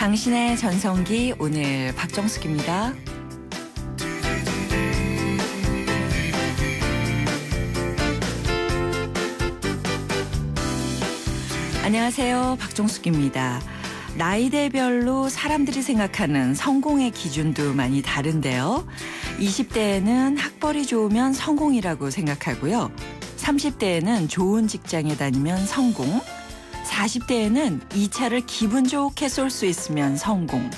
당신의 전성기 오늘 박정숙입니다. 안녕하세요. 박정숙입니다. 나이대별로 사람들이 생각하는 성공의 기준도 많이 다른데요. 20대에는 학벌이 좋으면 성공이라고 생각하고요. 30대에는 좋은 직장에 다니면 성공, 40대에는 이 차를 기분 좋게 쏠 수 있으면 성공,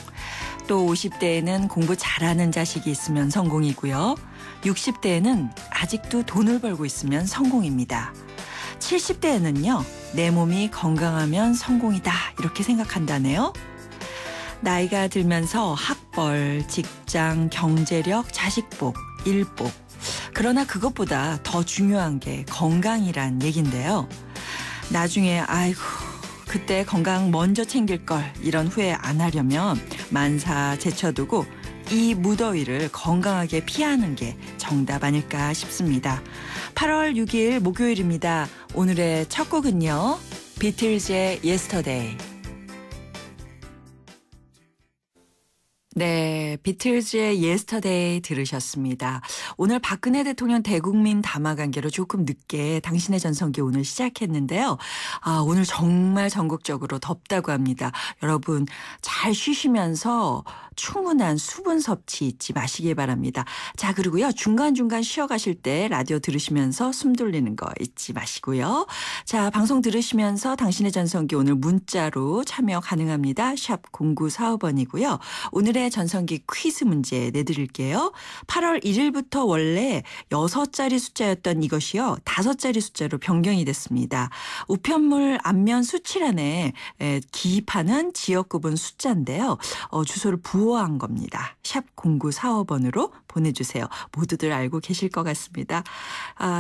또 50대에는 공부 잘하는 자식이 있으면 성공이고요. 60대에는 아직도 돈을 벌고 있으면 성공입니다. 70대에는요. 내 몸이 건강하면 성공이다 이렇게 생각한다네요. 나이가 들면서 학벌, 직장, 경제력, 자식복, 일복. 그러나 그것보다 더 중요한 게 건강이란 얘긴데요. 나중에 아이고 그때 건강 먼저 챙길 걸 이런 후회 안 하려면 만사 제쳐두고 이 무더위를 건강하게 피하는 게 정답 아닐까 싶습니다. 8월 6일 목요일입니다. 오늘의 첫 곡은요. 비틀즈의 Yesterday. 네, 비틀즈의 Yesterday 들으셨습니다. 오늘 박근혜 대통령 대국민 담화관계로 조금 늦게 당신의 전성기 오늘 시작했는데요. 오늘 정말 전국적으로 덥다고 합니다. 여러분 잘 쉬시면서 충분한 수분 섭취 잊지 마시기 바랍니다. 자, 그리고요. 중간중간 쉬어가실 때 라디오 들으시면서 숨 돌리는 거 잊지 마시고요. 자, 방송 들으시면서 당신의 전성기 오늘 문자로 참여 가능합니다. 샵 0945번이고요. 오늘의 전성기 퀴즈 문제 내드릴게요. 8월 1일부터 원래 6자리 숫자였던 이것이요. 5자리 숫자로 변경이 됐습니다. 우편물 앞면 수칠안에 기입하는 지역구분 숫자인데요. 주소를 부호한 겁니다. 샵 0945번으로 보내주세요. 모두들 알고 계실 것 같습니다.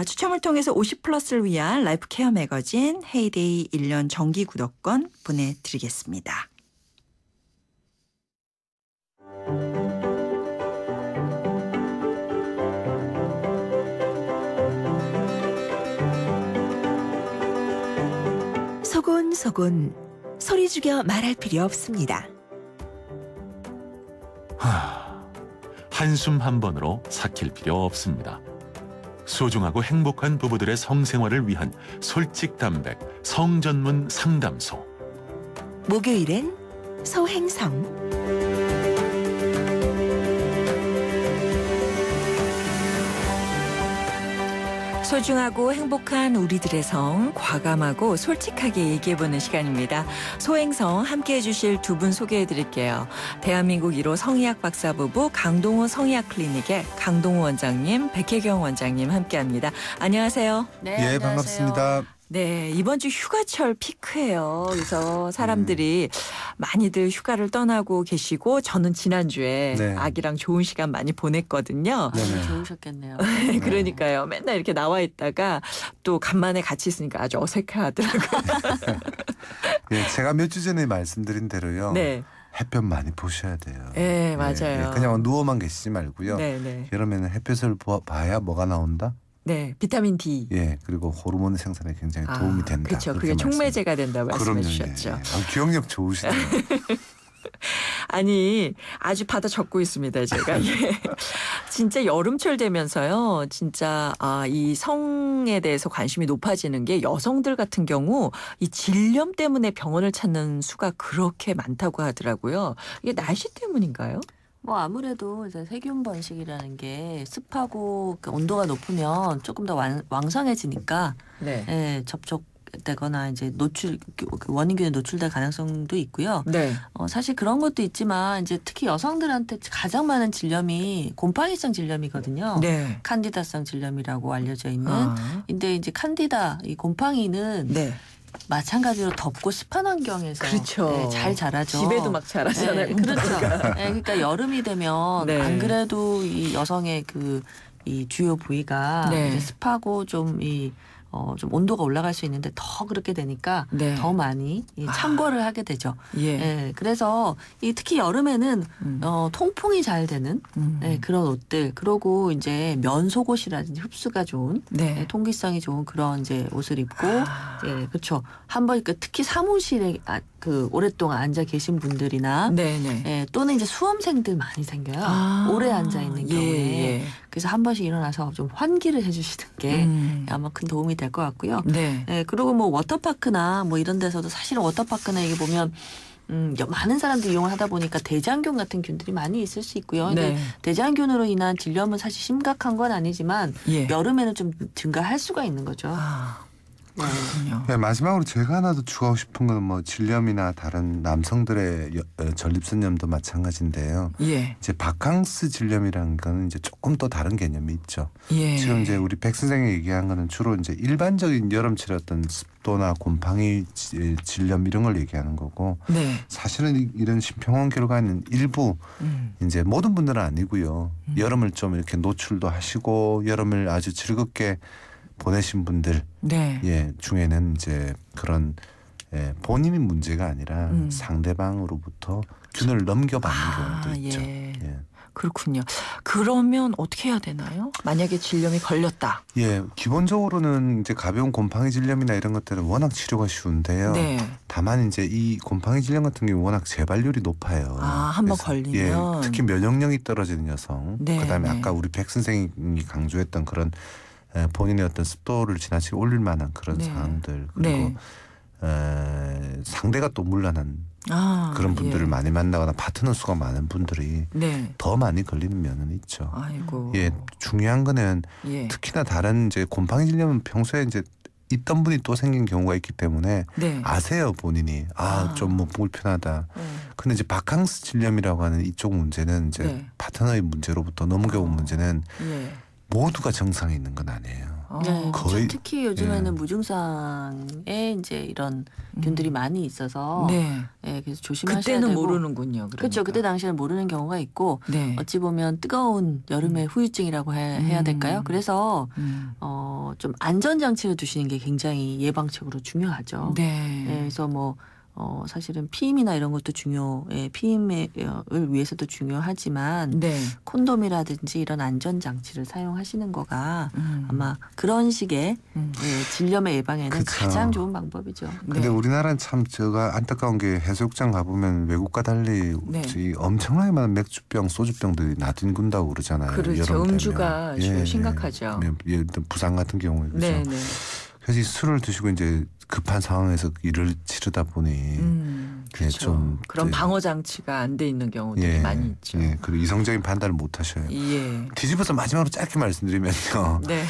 추첨을 통해서 50플러스를 위한 라이프 케어 매거진 헤이데이 1년 정기 구독권 보내드리겠습니다. 소곤소곤 소리 죽여 말할 필요 없습니다. 한숨 한 번으로 삭힐 필요 없습니다. 소중하고 행복한 부부들의 성생활을 위한 솔직담백 성전문 상담소. 목요일엔 소행성. 소중하고 행복한 우리들의 성, 과감하고 솔직하게 얘기해보는 시간입니다. 소행성 함께해 주실 두 분 소개해드릴게요. 대한민국 1호 성의학 박사 부부 강동호 성의학 클리닉의 강동호 원장님, 백혜경 원장님 함께합니다. 안녕하세요. 네, 안녕하세요. 반갑습니다. 네, 이번 주 휴가철 피크예요. 그래서 사람들이 많이들 휴가를 떠나고 계시고 저는 지난주에 네. 아기랑 좋은 시간 많이 보냈거든요. 아주 좋으셨겠네요. 그러니까요. 맨날 이렇게 나와 있다가 또 간만에 같이 있으니까 아주 어색해하더라고요. 네, 제가 몇 주 전에 말씀드린 대로요. 네. 햇볕 많이 보셔야 돼요. 네, 맞아요. 그냥 누워만 계시지 말고요. 네, 네. 여름에는 햇볕을 봐야 뭐가 나온다? 네, 비타민 D. 예, 그리고 호르몬 생산에 굉장히 도움이 된다. 그렇죠. 그게 촉매제가 된다고 말씀해 주셨죠. 예. 기억력 좋으시네요. 아니, 아주 받아 적고 있습니다, 제가. 예. 진짜 여름철 되면서요. 진짜 이 성에 대해서 관심이 높아지는 게 여성들 같은 경우 이 질염 때문에 병원을 찾는 수가 그렇게 많다고 하더라고요. 이게 날씨 때문인가요? 뭐 아무래도 이제 세균 번식이라는 게 습하고 온도가 높으면 조금 더 왕성해지니까 네. 예, 접촉되거나 이제 원인균에 노출될 가능성도 있고요. 네. 사실 그런 것도 있지만 이제 특히 여성들한테 가장 많은 질염이 곰팡이성 질염이거든요. 네. 칸디다성 질염이라고 알려져 있는. 근데 이제 칸디다 이 곰팡이는 네. 마찬가지로 덥고 습한 환경에서 그렇죠. 네, 잘 자라죠. 집에도 막 자라잖아요. 네, 그렇죠. 네, 그러니까 여름이 되면 네. 안 그래도 이 여성의 이 주요 부위가 네. 이제 습하고 좀 좀 온도가 올라갈 수 있는데 더 그렇게 되니까 네. 더 많이 참고를 하게 되죠. 예. 예, 그래서 특히 여름에는 통풍이 잘 되는 그런 옷들, 그리고 이제 면 속옷이라든지 흡수가 좋은 네. 통기성이 좋은 그런 이제 옷을 입고 아. 그렇죠. 한번 특히 사무실에 오랫동안 앉아 계신 분들이나 네네. 또는 이제 수험생들 많이 생겨요. 아. 오래 앉아 있는 경우에. 예. 그래서 한 번씩 일어나서 좀 환기를 해주시는 게 아마 큰 도움이 될 것 같고요. 네. 그리고 뭐 워터파크나 뭐 이런 데서도 사실은 워터파크나 이게 보면 많은 사람들이 이용을 하다 보니까 대장균 같은 균들이 많이 있을 수 있고요. 근데 네. 대장균으로 인한 질염은 사실 심각한 건 아니지만 예. 여름에는 좀 증가할 수가 있는 거죠. 아, 네. 그렇군요. 네, 마지막으로 제가 하나 더 추가하고 싶은 건 뭐 질염이나 다른 남성들의 전립선염도 마찬가지인데요. 예. 이제 바캉스 질염이라는 거는 이제 조금 또 다른 개념이 있죠. 예. 지금 이제 우리 백 선생이 얘기한 거는 주로 이제 일반적인 여름철 어떤 습도나 곰팡이 질염 이런 걸 얘기하는 거고, 네. 사실은 이런 심평원 결과는 일부 이제 모든 분들은 아니고요. 여름을 좀 이렇게 노출도 하시고 여름을 아주 즐겁게 보내신 분들 네. 중에는 이제 그런 본인이 문제가 아니라 상대방으로부터 균을 넘겨받는 경우도 있죠. 예. 그렇군요. 그러면 어떻게 해야 되나요? 만약에 질염이 걸렸다. 기본적으로는 이제 가벼운 곰팡이 질염이나 이런 것들은 워낙 치료가 쉬운데요. 네. 다만 이제 이 곰팡이 질염 같은 경우 워낙 재발률이 높아요. 한번 걸리면. 특히 면역력이 떨어지는 여성. 네, 그다음에 네. 아까 우리 백 선생님이 강조했던 그런 본인의 어떤 습도를 지나치게 올릴 만한 그런 네. 상황들, 그리고 상대가 또 문란한 그런 분들을 많이 만나거나 파트너 수가 많은 분들이 네. 더 많이 걸리는 면은 있죠. 아이고. 중요한 거는 예. 특히나 다른 이제 곰팡이 질염은 평소에 이제 있던 분이 또 생긴 경우가 있기 때문에 네. 아세요, 본인이. 좀 뭐 불편하다. 네. 근데 이제 바캉스 질염이라고 하는 이쪽 문제는 이제 네. 파트너의 문제로부터 넘겨온 문제는 예. 모두가 정상이 있는 건 아니에요. 네, 거의- 특히 요즘에는 무증상에 이제 이런 균들이 많이 있어서 네. 그래서 조심하셔야 그때는 되고. 모르는군요. 그러니까. 그렇죠. 그때 당시에는 모르는 경우가 있고 네. 어찌 보면 뜨거운 여름의 후유증이라고 해야 될까요? 그래서 좀 안전장치를 두시는 게 굉장히 예방책으로 중요하죠. 네. 그래서 뭐 사실은 피임이나 이런 것도 피임을 위해서도 중요하지만 네. 콘돔이라든지 이런 안전장치를 사용하시는 거가 아마 그런 식의 질염의 예방에는 그쵸. 가장 좋은 방법이죠. 근데 네. 우리나라는 참 제가 안타까운 게 해수욕장 가보면 외국과 달리 네. 이 엄청나게 많은 맥주병, 소주병들이 나뒹군다고 그러잖아요. 그렇죠. 여름 되면. 음주가 아주 심각하죠. 예를 들어 부산 같은 경우에 그렇죠. 네. 네. 그래서 이 술을 드시고 이제 급한 상황에서 일을 치르다 보니 그렇죠. 좀 그런 이제- 방어 장치가 안 돼 있는 경우들이 많이 있죠. 그리고 이성적인 판단을 못 하셔요. 예. 뒤집어서 마지막으로 짧게 말씀드리면요. 네.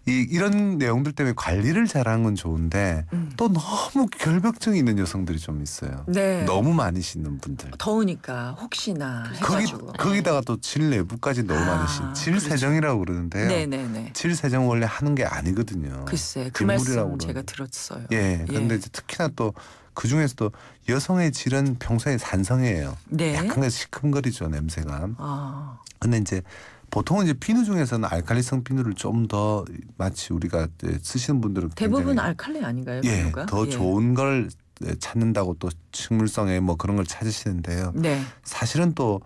이런 내용들 때문에 관리를 잘하는 건 좋은데 또 너무 결벽증이 있는 여성들이 좀 있어요. 네. 너무 많이 씻는 분들. 더우니까 혹시나 해가지고. 거기다가 또 질 내부까지 너무 많이 씻. 질 세정이라고 그러는데요. 네네네. 질 세정 원래 하는 게 아니거든요. 글쎄 그 뒷물이라고 말씀 제가 그러는데. 들었어요. 그런데 이제 특히나 또 그 중에서도 여성의 질은 평소에 산성이에요. 네. 약간 시큼거리죠, 냄새가. 아. 근데 이제 보통은 이제 비누 중에서는 알칼리성 비누를 좀 더 마치 우리가 쓰시는 분들은 대부분 굉장히 알칼리 아닌가요? 비누가? 더 좋은 걸 찾는다고 또 식물성에 뭐 그런 걸 찾으시는데요. 네. 사실은 또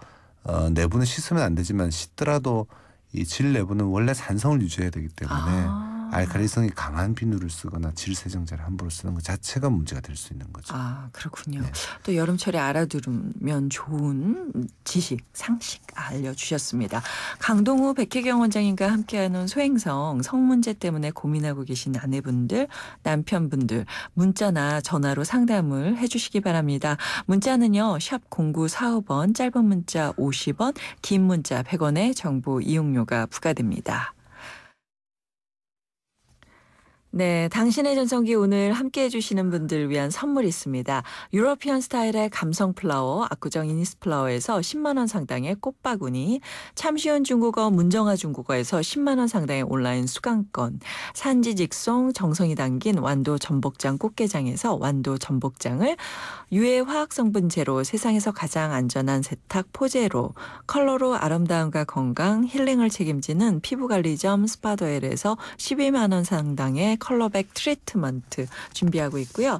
내부는 씻으면 안 되지만 씻더라도 이 질 내부는 원래 산성을 유지해야 되기 때문에 알칼리성이 강한 비누를 쓰거나 질 세정제를 함부로 쓰는 것 자체가 문제가 될 수 있는 거죠. 그렇군요. 네. 또 여름철에 알아두면 좋은 지식, 상식 알려주셨습니다. 강동우 백혜경 원장님과 함께하는 소행성 성문제 때문에 고민하고 계신 아내분들, 남편분들 문자나 전화로 상담을 해주시기 바랍니다. 문자는요. 샵 0945번, 짧은 문자 50원, 긴 문자 100원의 정보 이용료가 부과됩니다. 네, 당신의 전성기 오늘 함께해 주시는 분들 위한 선물 있습니다. 유러피안 스타일의 감성 플라워, 압구정 이니스 플라워에서 10만 원 상당의 꽃바구니, 참 쉬운 중국어 문정아 중국어에서 10만 원 상당의 온라인 수강권, 산지 직송 정성이 담긴 완도 전복장 꽃게장에서 완도 전복장을, 유해 화학 성분 제로 세상에서 가장 안전한 세탁 포제로, 컬러로 아름다움과 건강 힐링을 책임지는 피부관리점 스파더엘에서 12만 원 상당의 컬러백 트리트먼트 준비하고 있고요.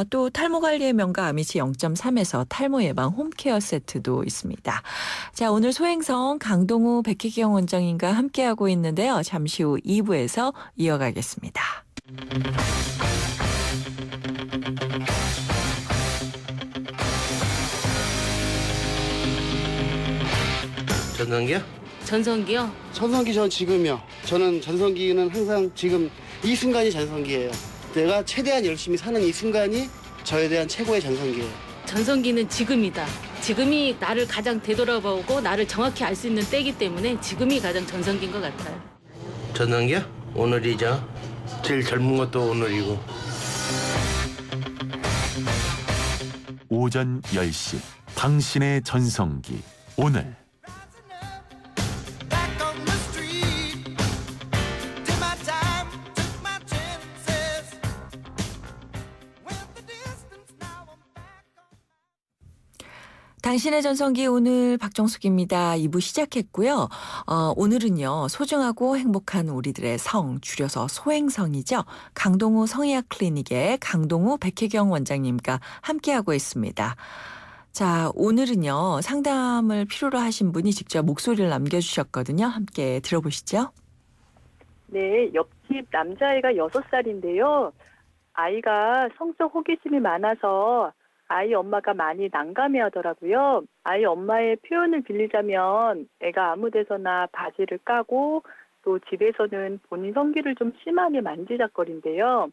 또 탈모 관리의 명가 아미치 0.3에서 탈모 예방 홈케어 세트도 있습니다. 자, 오늘 소행성 강동우 백혜경 원장님과 함께하고 있는데요. 잠시 후 2부에서 이어가겠습니다. 전성기요? 전성기요? 전성기 전 지금이요. 저는 전성기는 항상 지금 이 순간이 전성기예요. 내가 최대한 열심히 사는 이 순간이 저에 대한 최고의 전성기예요. 전성기는 지금이다. 지금이 나를 가장 되돌아보고 나를 정확히 알 수 있는 때이기 때문에 지금이 가장 전성기인 것 같아요. 전성기요? 오늘이죠. 제일 젊은 것도 오늘이고. 오전 10시 당신의 전성기 오늘 당신의 전성기 오늘 박정숙입니다. 2부 시작했고요. 오늘은요. 소중하고 행복한 우리들의 성, 줄여서 소행성이죠. 강동우 성의학 클리닉의 강동우 백혜경 원장님과 함께하고 있습니다. 자, 오늘은요. 상담을 필요로 하신 분이 직접 목소리를 남겨주셨거든요. 함께 들어보시죠. 네, 옆집 남자아이가 6살인데요. 아이가 성적 호기심이 많아서 아이 엄마가 많이 난감해하더라고요. 아이 엄마의 표현을 빌리자면 애가 아무 데서나 바지를 까고 또 집에서는 본인 성기를 좀 심하게 만지작거린대요.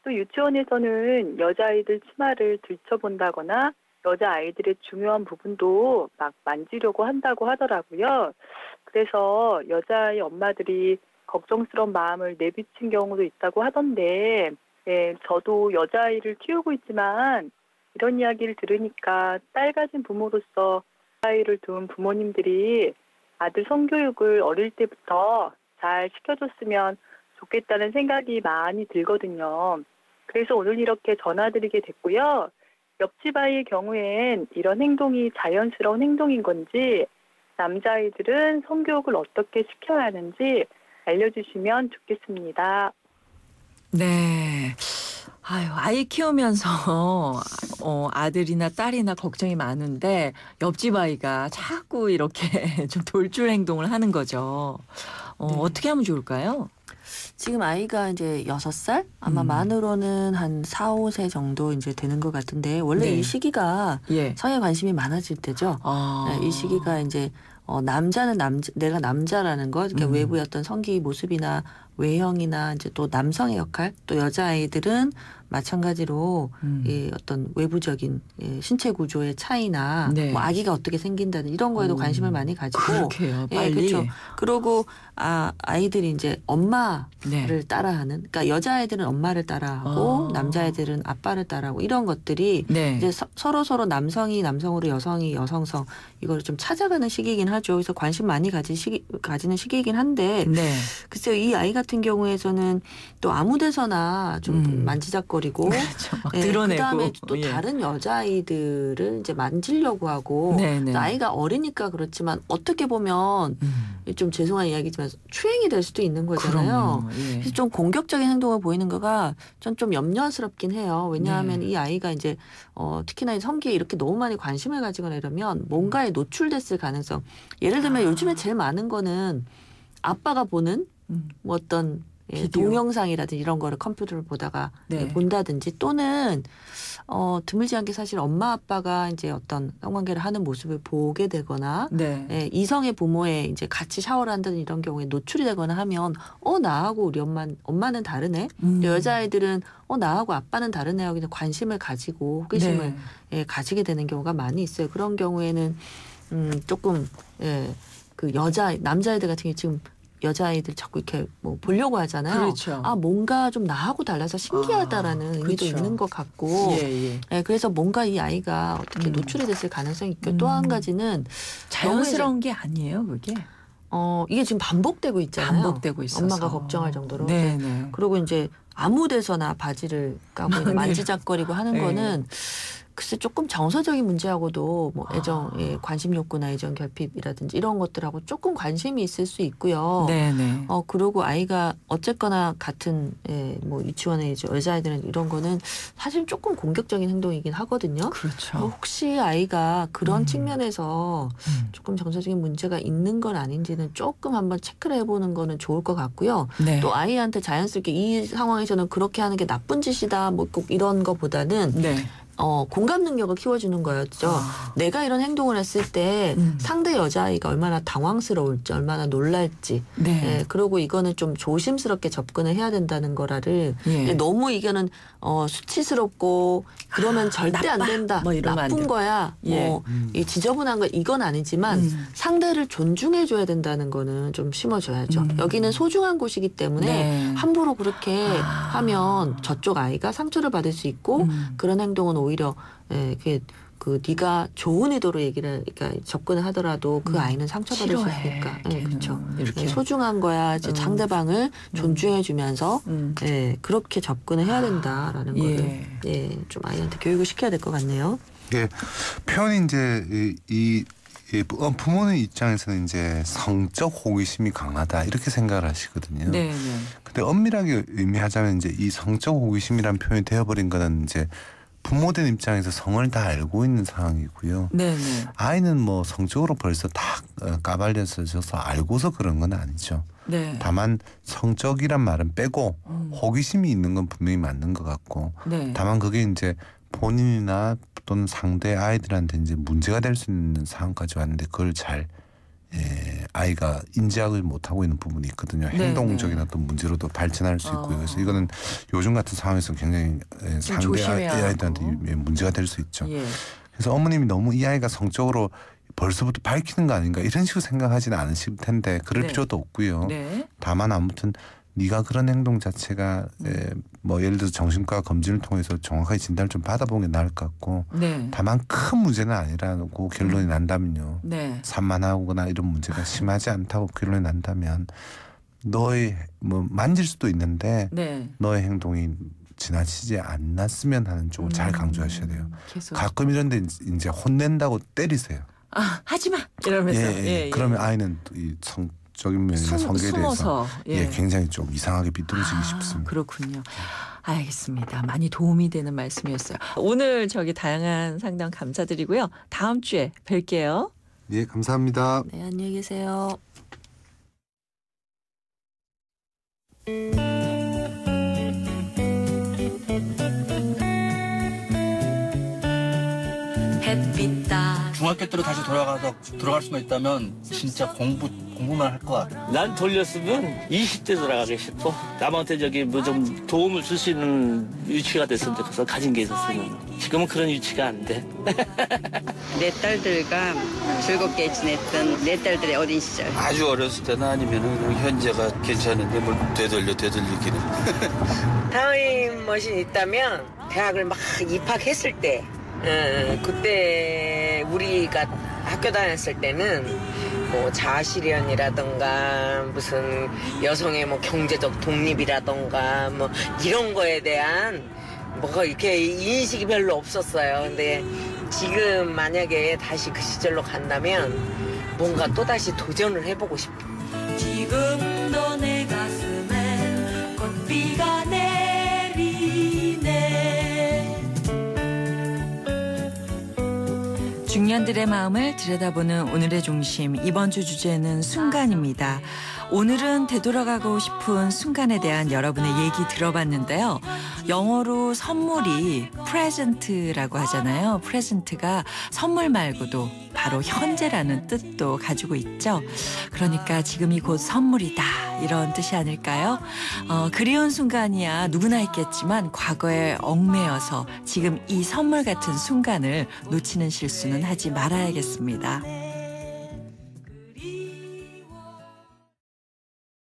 또 유치원에서는 여자아이들 치마를 들춰본다거나 여자아이들의 중요한 부분도 막 만지려고 한다고 하더라고요. 그래서 여자아이 엄마들이 걱정스러운 마음을 내비친 경우도 있다고 하던데 저도 여자아이를 키우고 있지만 이런 이야기를 들으니까 딸 가진 부모로서 아이를 둔 부모님들이 아들 성교육을 어릴 때부터 잘 시켜줬으면 좋겠다는 생각이 많이 들거든요. 그래서 오늘 이렇게 전화드리게 됐고요. 옆집 아이의 경우엔 이런 행동이 자연스러운 행동인 건지 남자아이들은 성교육을 어떻게 시켜야 하는지 알려주시면 좋겠습니다. 네. 아이 키우면서 아들이나 딸이나 걱정이 많은데 옆집 아이가 자꾸 이렇게 좀 돌출 행동을 하는 거죠. 네. 어떻게 하면 좋을까요? 지금 아이가 이제 6살? 아마 만으로는 한 4, 5세 정도 이제 되는 것 같은데 원래 네. 이 시기가 예. 성에 관심이 많아질 때죠. 네, 이 시기가 이제 남자는 내가 남자라는 것, 그러니까 외부의 어떤 성기 모습이나 외형이나 이제 또 남성의 역할, 또 여자아이들은 마찬가지로 이 어떤 외부적인 신체 구조의 차이나 네. 뭐 아기가 어떻게 생긴다든 이런 거에도 관심을 많이 가지고 그렇게요. 빨리. 그렇죠. 그러고 아이들이 이제 엄마를 네. 따라하는, 그러니까 여자아이들은 엄마를 따라하고 남자아이들은 아빠를 따라하고 이런 것들이 네. 이제 서로 남성이 남성으로 여성이 여성성 이걸 좀 찾아가는 시기이긴 하죠. 그래서 관심 많이 가지는 시기이긴 한데 네. 글쎄요, 이 아이 같은 경우에서는 또 아무데서나 좀 만지작거리고 그렇죠. 막 드러내고. 그다음에 또 예. 다른 여자아이들을 이제 만지려고 하고 네네. 아이가 어리니까 그렇지만 어떻게 보면 좀 죄송한 이야기지만 추행이 될 수도 있는 거잖아요. 그럼요. 예. 그래서 좀 공격적인 행동을 보이는 거가 전 좀 염려스럽긴 해요. 왜냐하면 네. 이 아이가 이제 특히나 이 성기에 이렇게 너무 많이 관심을 가지거나 이러면 뭔가에 노출됐을 가능성. 예를 들면 요즘에 제일 많은 거는 아빠가 보는 뭐 어떤 비디오. 동영상이라든지 이런 거를 컴퓨터를 보다가 네. 본다든지 또는 드물지 않게 사실 엄마 아빠가 이제 어떤 성관계를 하는 모습을 보게 되거나 네. 이성의 부모에 이제 같이 샤워를 한다는 이런 경우에 노출이 되거나 하면 나하고 우리 엄마는 다르네. 여자아이들은 나하고 아빠는 다르네 하고 그냥 관심을 가지고 호기심을 가지게 되는 경우가 많이 있어요. 그런 경우에는 조금 그 남자아이들 같은 경우 지금 여자아이들 자꾸 이렇게 뭐 보려고 하잖아요. 그렇죠. 아 뭔가 좀 나하고 달라서 신기하다라는 의미도 그렇죠. 있는 것 같고 예. 네, 그래서 뭔가 이 아이가 어떻게 노출이 됐을 가능성이 있고 또 한 가지는 자연스러운 게 아니에요, 그게. 이게 지금 반복되고 있잖아요. 반복되고 있어서. 엄마가 걱정할 정도로. 네네. 그리고 이제 아무 데서나 바지를 까고 네. 만지작거리고 하는 네. 거는 글쎄 조금 정서적인 문제하고도 뭐 애정, 관심 욕구나 애정 결핍이라든지 이런 것들하고 조금 관심이 있을 수 있고요. 네네. 그리고 아이가 어쨌거나 같은 뭐 유치원에 이제 여자아이들은 이런 거는 사실 조금 공격적인 행동이긴 하거든요. 그렇죠. 혹시 아이가 그런 측면에서 조금 정서적인 문제가 있는 건 아닌지는 조금 한번 체크를 해보는 거는 좋을 것 같고요. 네. 또 아이한테 자연스럽게 이 상황에서는 그렇게 하는 게 나쁜 짓이다 뭐 꼭 이런 거보다는 네. 공감 능력을 키워주는 거였죠. 내가 이런 행동을 했을 때 상대 여자아이가 얼마나 당황스러울지, 얼마나 놀랄지. 네. 그리고 이거는 좀 조심스럽게 접근을 해야 된다는 거라를 예. 너무 이거는 수치스럽고 그러면 절대 안 나빠. 된다. 뭐 이러면 안 나쁜 돼. 거야. 예. 뭐 이 지저분한 거 이건 아니지만 상대를 존중해줘야 된다는 거는 좀 심어줘야죠. 여기는 소중한 곳이기 때문에 네. 함부로 그렇게 하면 저쪽 아이가 상처를 받을 수 있고 그런 행동은 오히려 네가 좋은 의도로 그러니까 접근을 하더라도 그 아이는 상처받을 수 싫어해. 있으니까. 걔는. 그렇죠. 이렇게. 소중한 거야. 이제 상대방을 존중해주면서 그렇게 접근을 해야 된다라는 거를 좀 아이한테 교육을 시켜야 될 것 같네요. 이게 표현이 이제 부모님 입장에서는 이제 성적 호기심이 강하다 이렇게 생각을 하시거든요. 네. 근데 엄밀하게 의미하자면 이제 이 성적 호기심이란 표현이 되어버린 거는 이제 부모된 입장에서 성을 다 알고 있는 상황이고요. 네네. 아이는 뭐 성적으로 벌써 다 까발려져서 알고서 그런 건 아니죠. 네. 다만 성적이란 말은 빼고 호기심이 있는 건 분명히 맞는 것 같고 네. 다만 그게 이제 본인이나 또는 상대 아이들한테 이제 문제가 될 수 있는 상황까지 왔는데 그걸 잘 아이가 인지하지 못하고 있는 부분이 있거든요. 네, 행동적인 어떤 문제로도 발전할 수 있고요. 그래서 이거는 요즘 같은 상황에서 굉장히 상대 조심해야 아이들한테 하고. 문제가 될 수 있죠. 예. 그래서 어머님이 너무 이 아이가 성적으로 벌써부터 밝히는 거 아닌가 이런 식으로 생각하지는 않으실 텐데 그럴 네. 필요도 없고요. 네. 다만 아무튼 네가 그런 행동 자체가 뭐 예를 들어서 정신과 검진을 통해서 정확하게 진단을 좀 받아보는 게 나을 것 같고 네. 다만 큰 문제는 아니라고 결론이 난다면요. 네. 산만하거나 이런 문제가 심하지 않다고 결론이 난다면 너의 뭐 만질 수도 있는데 네. 너의 행동이 지나치지 않았으면 하는 쪽을 잘 강조하셔야 돼요. 계속. 가끔 이런데 이제 혼낸다고 때리세요. 하지마 이러면서. 예. 그러면 아이는 또 이 성적인 면이나 성격에 대해서 숨어서. 굉장히 좀 이상하게 비뚤어지기 쉽습니다. 그렇군요. 알겠습니다. 많이 도움이 되는 말씀이었어요. 오늘 다양한 상담 감사드리고요. 다음 주에 뵐게요. 예, 감사합니다. 네, 안녕히 계세요. 햇빛다. 중학교 때로 다시 돌아갈 수만 있다면 진짜 공부만 할 것 같아. 난 돌렸으면 20대 돌아가고 싶어. 남한테 뭐 좀 도움을 줄 수 있는 위치가 됐으면 좋겠어. 가진 게 있었으면. 지금은 그런 위치가 안 돼. 내 딸들과 즐겁게 지냈던 내 딸들의 어린 시절. 아주 어렸을 때나 아니면 현재가 괜찮은데 뭘 되돌리기는. 타임머신 있다면 대학을 막 입학했을 때 그때 우리가 학교 다녔을 때는 뭐 자아실현이라던가 무슨 여성의 뭐 경제적 독립이라던가 뭐 이런 거에 대한 뭐가 이렇게 인식이 별로 없었어요. 근데 지금 만약에 다시 그 시절로 간다면 뭔가 또다시 도전을 해보고 싶어. 지금도 내 가슴에 꽃비가 내리네. 중년들의 마음을 들여다보는 오늘의 중심, 이번 주 주제는 순간입니다. 오늘은 되돌아가고 싶은 순간에 대한 여러분의 얘기 들어봤는데요. 영어로 선물이 present라고 하잖아요. present가 선물 말고도 바로 현재라는 뜻도 가지고 있죠. 그러니까 지금이 곧 선물이다 이런 뜻이 아닐까요? 그리운 순간이야 누구나 있겠지만 과거에 얽매여서 지금 이 선물 같은 순간을 놓치는 실수는 하지 말아야겠습니다.